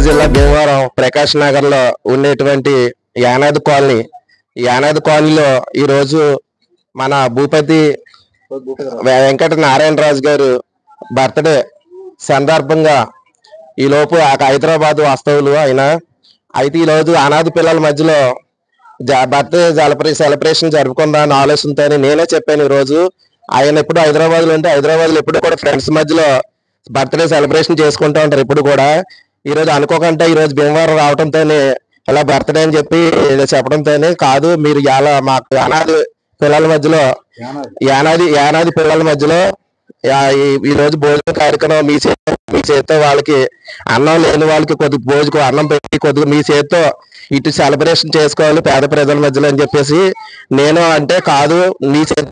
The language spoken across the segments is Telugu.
జిల్లా భీమవరం ప్రకాష్ నగర్ లో ఉండేటువంటి యానాది కాలనీ. యానాది కాలనీలో ఈ రోజు మన భూపతి వెంకట నారాయణరాజు గారు బర్త్డే సందర్భంగా ఈ లోపు హైదరాబాద్ వాస్తవులు అయినా అయితే ఈ రోజు అనాథ పిల్లల మధ్యలో బర్త్డే సెలబ్రేషన్ జరుపుకుందామని ఆలోచనతో నేనే చెప్పాను. ఈ రోజు ఆయన ఎప్పుడు హైదరాబాద్ లో ఉంటే హైదరాబాద్ లో ఎప్పుడు కూడా ఫ్రెండ్స్ మధ్యలో బర్త్డే సెలబ్రేషన్ చేసుకుంటూ ఉంటారు. ఇప్పుడు కూడా ఈ రోజు అనుకోకుండా ఈ రోజు భీమవరం రావడంతోనే ఇలా బర్త్డే అని చెప్పి చెప్పడంతోనే కాదు, మీరు ఇలా మాకు అనాథ పిల్లల మధ్యలో యానాది పిల్లల మధ్యలో ఈ రోజు భోజన కార్యక్రమం మీ చేతితో వాళ్ళకి అన్నం లేని వాళ్ళకి కొద్దిగా భోజనం అన్నం పెట్టి కొద్దిగా మీ చేతితో ఇటు సెలబ్రేషన్ చేసుకోవాలి పేద ప్రజల మధ్యలో అని చెప్పేసి నేను అంటే కాదు, నీ చేతి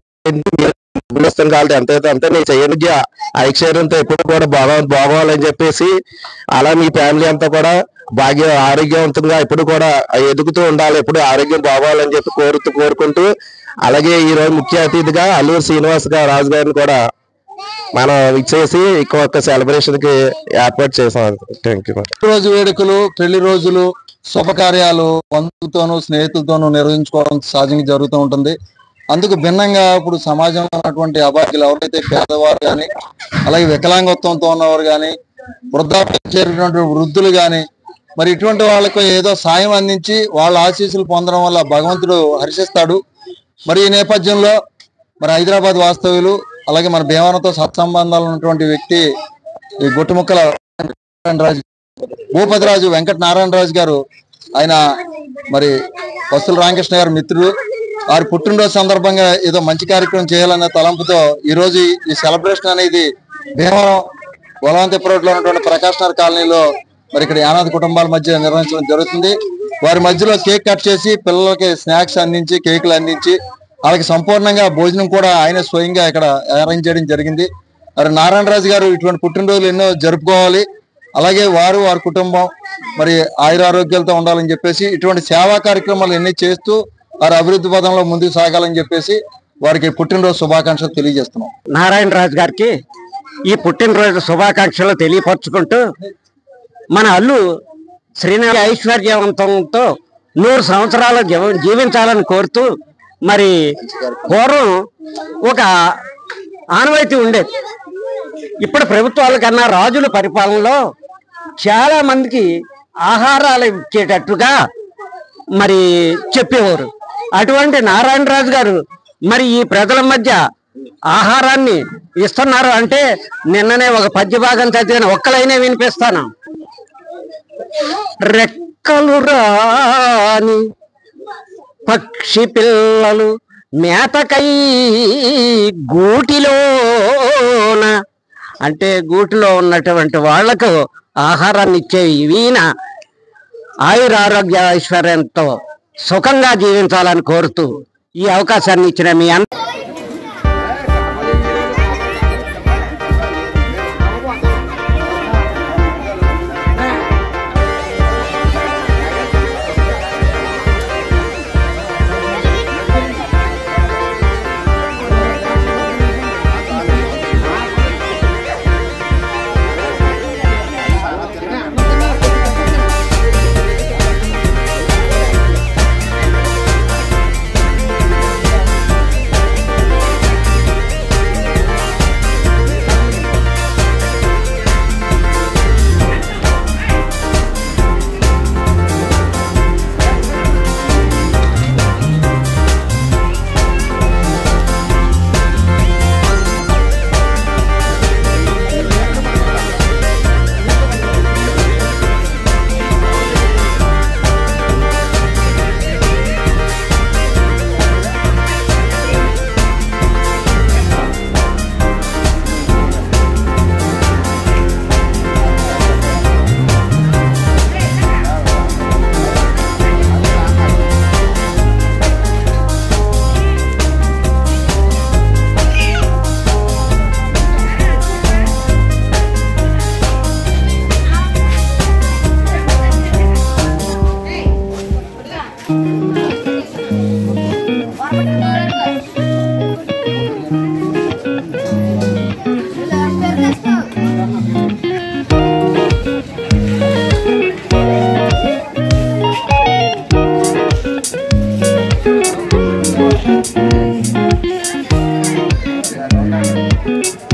కావాలి ఎంతైతే అంతే నీ చెయ్యనికి ఐశ్వర్యంతో ఎప్పుడు కూడా బాగోవాలని చెప్పేసి అలా మీ ఫ్యామిలీ అంతా కూడా ఆరోగ్యవంతంగా ఎప్పుడు కూడా ఎదుగుతూ ఉండాలి, ఎప్పుడు ఆరోగ్యం బాగోవాలని చెప్పి కోరుకుంటూ అలాగే ఈ రోజు ముఖ్య అతిథిగా అల్లూరు శ్రీనివాస్ రాజు గారిని కూడా మనం ఇచ్చేసి ఇంకొక సెలబ్రేషన్ కి ఏర్పాటు చేసాం. Thank you. రోజు వేడుకలు, పెళ్లి రోజులు, శుభకార్యాలు బంధువులతోనూ స్నేహితులతోనూ నిర్వహించుకోవడం సహజంగా జరుగుతూ ఉంటుంది. అందుకు భిన్నంగా ఇప్పుడు సమాజంలో ఉన్నటువంటి అభాగ్యులు ఎవరైతే పేదవారు కానీ అలాగే వికలాంగత్వంతో ఉన్నవారు కానీ వృద్ధాప్యం చేరినటువంటి వృద్ధులు కానీ మరి ఇటువంటి వాళ్ళకు ఏదో సాయం అందించి వాళ్ళ ఆశీస్సులు పొందడం వల్ల భగవంతుడు హర్షిస్తాడు. మరి ఈ నేపథ్యంలో మరి హైదరాబాద్ వాస్తవ్యులు అలాగే మన భీమవరంతో సత్సంబంధాలు ఉన్నటువంటి వ్యక్తి ఈ గుట్టుముక్కల భూపతిరాజు వెంకట నారాయణరాజు గారు, ఆయన మరి వస్తుల రామకృష్ణ గారు మిత్రుడు. వారి పుట్టినరోజు సందర్భంగా ఏదో మంచి కార్యక్రమం చేయాలనే తలంపుతో ఈ రోజు ఈ సెలబ్రేషన్ అనేది భీమవరం బలవంతపురంలో ఉన్నటువంటి ప్రకాష్ నగర్ కాలనీలో మరి ఇక్కడ యానాది కుటుంబాల మధ్య నిర్వహించడం జరుగుతుంది. వారి మధ్యలో కేక్ కట్ చేసి పిల్లలకి స్నాక్స్ అందించి కేకులు అందించి వాళ్ళకి సంపూర్ణంగా భోజనం కూడా ఆయన స్వయంగా ఇక్కడ అరేంజ్ చేయడం జరిగింది. మరి నారాయణరాజు గారు ఇటువంటి పుట్టినరోజులు ఎన్నో జరుపుకోవాలి, అలాగే వారి కుటుంబం మరి ఆయురారోగ్యాలతో ఉండాలని చెప్పేసి ఇటువంటి సేవా కార్యక్రమాలు ఎన్ని చేస్తూ వారి అభివృద్ధి పదంలో ముందుకు సాగాలని చెప్పేసి వారికి పుట్టినరోజు శుభాకాంక్షలు తెలియజేస్తున్నాం. నారాయణరాజు గారికి ఈ పుట్టినరోజు శుభాకాంక్షలు తెలియపరుచుకుంటూ మన అల్లు శ్రీనివాస ఐశ్వర్యవంతంతో 100 సంవత్సరాలు జీవించాలని కోరుతూ మరి పూర్వం ఒక ఆనవాయితీ ఉండేది. ఇప్పుడు ప్రభుత్వాల కన్నా రాజుల పరిపాలనలో చాలా మందికి ఆహారాలు ఇచ్చేటట్టుగా మరి చెప్పేవారు. అటువంటి నారాయణరాజు గారు మరి ఈ ప్రజల మధ్య ఆహారాన్ని ఇస్తున్నారు అంటే నిన్ననే ఒక పద్య భాగం చదివిన ఒక్కలైనే వినిపిస్తాను. రెక్కలు రాని పక్షి పిల్లలు మేతకై గూటిలోన అంటే గూటిలో ఉన్నటువంటి వాళ్లకు ఆహారాన్ని ఇచ్చే ఈయన ఆయురారోగ్య ఐశ్వర్యంతో సుఖంగా జీవించాలని కోరుతూ ఈ అవకాశాన్ని ఇచ్చిన మీ థ్యాంక్ యూ.